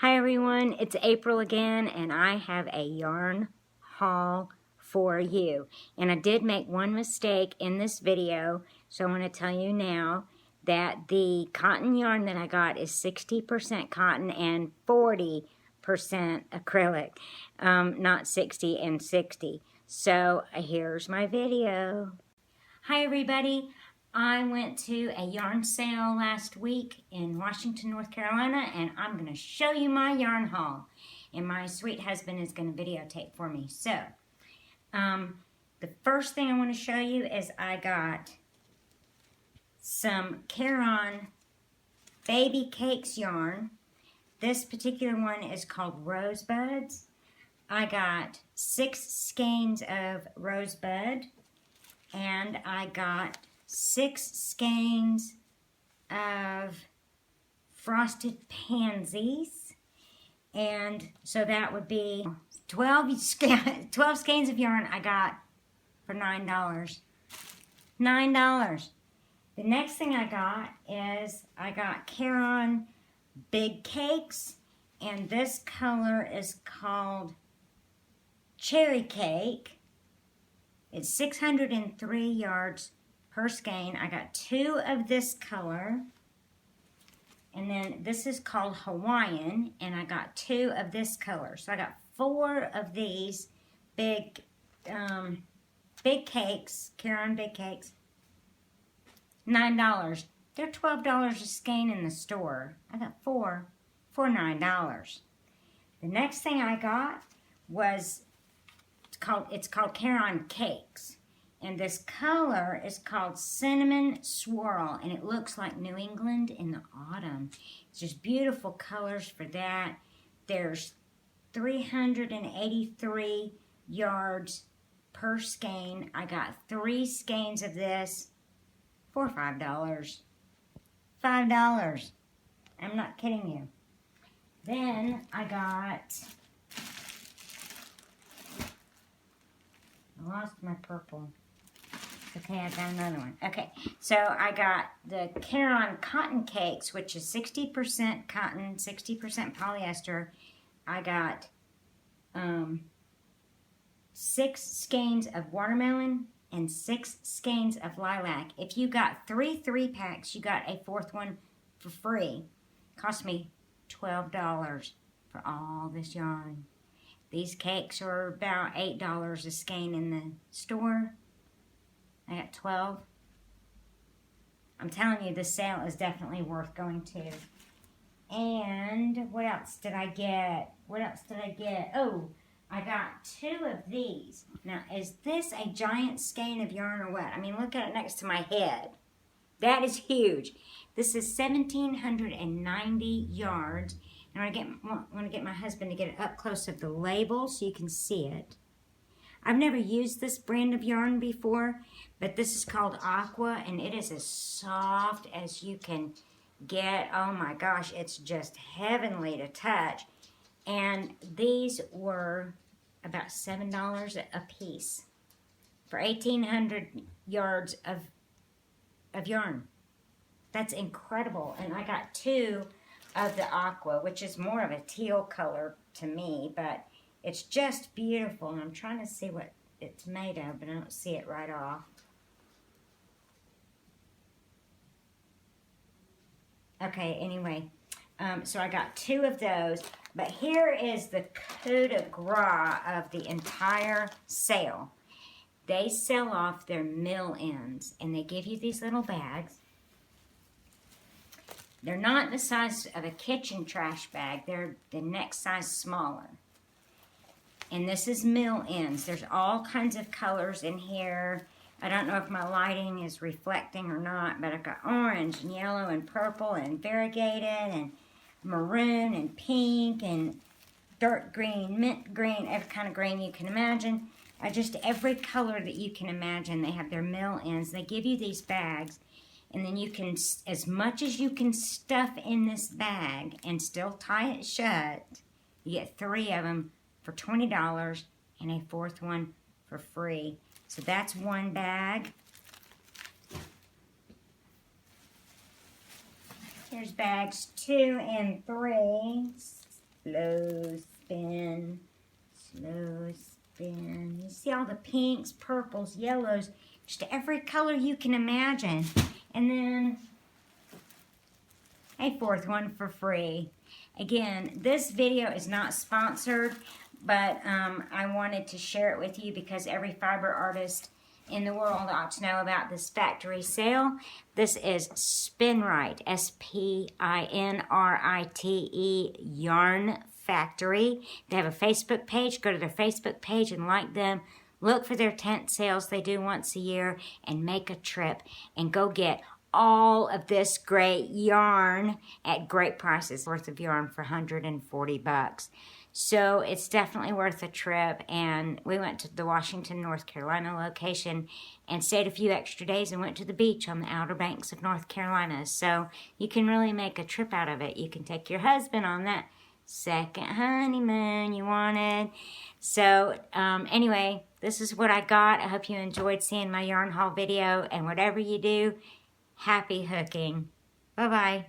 Hi everyone, it's April again, and I have a yarn haul for you. And I did make one mistake in this video, so I want to tell you now that the cotton yarn that I got is 60% cotton and 40% acrylic, not 60 and 60. So here's my video. Hi everybody. I went to a yarn sale last week in Washington, North Carolina, and I'm going to show you my yarn haul. And my sweet husband is going to videotape for me. So, the first thing I want to show you is I got some Caron Baby Cakes yarn. This particular one is called Rosebuds. I got 6 skeins of Rosebud, and I got 6 skeins of Frosted Pansies, and so that would be 12 skeins of yarn I got for $9. $9. The next thing I got is I got Caron Big Cakes, and this color is called Cherry Cake. It's 603 yards per skein. I got 2 of this color, and then this is called Hawaiian, and I got 2 of this color. So I got 4 of these big cakes, Caron Big Cakes. $9. They're $12 a skein in the store. I got 4 for $9. The next thing I got was it's called Caron Cakes, and this color is called Cinnamon Swirl, and it looks like New England in the autumn. It's just beautiful colors for that. There's 383 yards per skein. I got 3 skeins of this for $5. $5. I'm not kidding you. Then I lost my purple. Okay, I got another one. Okay, so I got the Caron Cotton Cakes, which is 60% cotton, 60% polyester. I got 6 skeins of watermelon and 6 skeins of lilac. If you got 3 3-packs, you got a 4th one for free. Cost me $12 for all this yarn. These cakes are about $8 a skein in the store. I got 12. I'm telling you, the sale is definitely worth going to. And what else did I get? Oh, I got 2 of these. Now, is this a giant skein of yarn or what? I mean, look at it next to my head. That is huge. This is 1,790 yards. And I want to get my husband to get it up close of the label so you can see it. I've never used this brand of yarn before, but this is called Aqua, and it is as soft as you can get. Oh my gosh, it's just heavenly to touch. And these were about $7 a piece for 1,800 yards of yarn. That's incredible. And I got 2 of the Aqua, which is more of a teal color to me, but it's just beautiful. And I'm trying to see what it's made of, but I don't see it right off. Okay, anyway, so I got 2 of those, but here is the coup de grace of the entire sale. They sell off their mill ends, and they give you these little bags. They're not the size of a kitchen trash bag. They're the next size smaller. And this is mill ends. There's all kinds of colors in here. I don't know if my lighting is reflecting or not, but I've got orange and yellow and purple and variegated and maroon and pink and dark green, mint green, every kind of green you can imagine. Just every color that you can imagine. They have their mill ends. They give you these bags. And then you can, as much as you can stuff in this bag and still tie it shut, you get 3 of them for $20 and a 4th one for free. So that's one bag. Here's bags 2 and 3. slow spin, slow spin. You see all the pinks, purples, yellows, just every color you can imagine. And then a fourth one for free. Again, this video is not sponsored, but I wanted to share it with you because every fiber artist in the world ought to know about this factory sale. This is Spinrite, S-P-I-N-R-I-T-E Yarn Factory. They have a Facebook page. Go to their Facebook page and like them. Look for their tent sales they do once a year and make a trip and go get all of this great yarn at great prices. Worth of yarn for $140. So it's definitely worth a trip. And we went to the Washington, North Carolina location and stayed a few extra days and went to the beach on the Outer Banks of North Carolina. So you can really make a trip out of it. You can take your husband on that second honeymoon you wanted. So anyway, this is what I got. I hope you enjoyed seeing my yarn haul video. And whatever you do, happy hooking. Bye-bye.